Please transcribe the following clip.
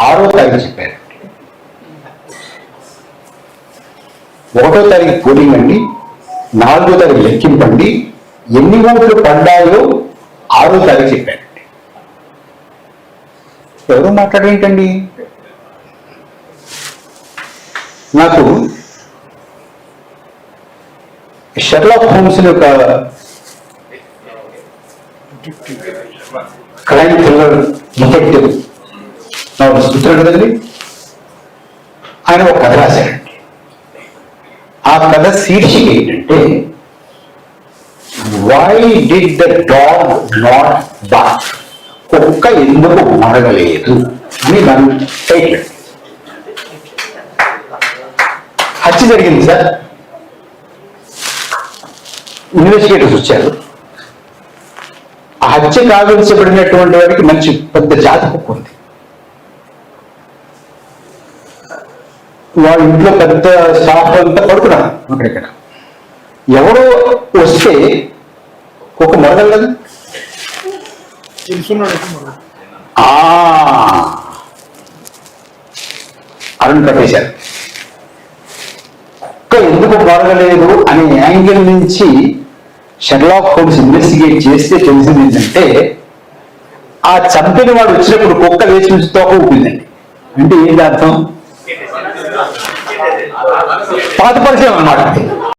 6వ తారీఖు చెప్పారు. 1వ తారీఖు పోలింగ్ అండి, 4వ తారీఖు లెక్కింపండి, ఎన్ని ఓట్లు పడ్డాయో 6వ తారీఖు చెప్పారండి. ఎవరు మాట్లాడేంటండి? నాకు షెర్లాక్ హోమ్స్ యొక్క క్రైమ్ థ్రిల్లర్ డిటెక్టివ్ నాకు స్మృతులు కదండి, ఆయన ఒక కథ రాశారండి. ఆ కథ శీర్షిక ఏంటంటే why did the dog not bark, కుక్క ఎందుకు మరగలేదు అని దాని టైటిల్. హత్య జరిగింది సార్, ఇన్వెస్టిగేటర్స్ వచ్చారు. ఆ హత్య కావించబడినటువంటి వాడికి మంచి పెద్ద జాతి కుక్క ఉంది. వాళ్ళ ఇంట్లో పెద్ద స్టాఫ్ అంతా పడుకున్నారు అక్కడిక్కడ. ఎవరో వస్తే కుక్క మరగలదు, అరుణ్ కట్టేశారు. ఎందుకు మరగలేదు అనే యాంగిల్ నుంచి షెర్లాక్ హోమ్స్ ఇన్వెస్టిగేట్ చేస్తే తెలిసింది ఏంటంటే ఆ చంపిన వాడు వచ్చినప్పుడు కుక్క వేసి నుంచి తోక ఊపిందండి. అంటే ఏంటి అర్థం? పాత పరిచయం అన్నమాట.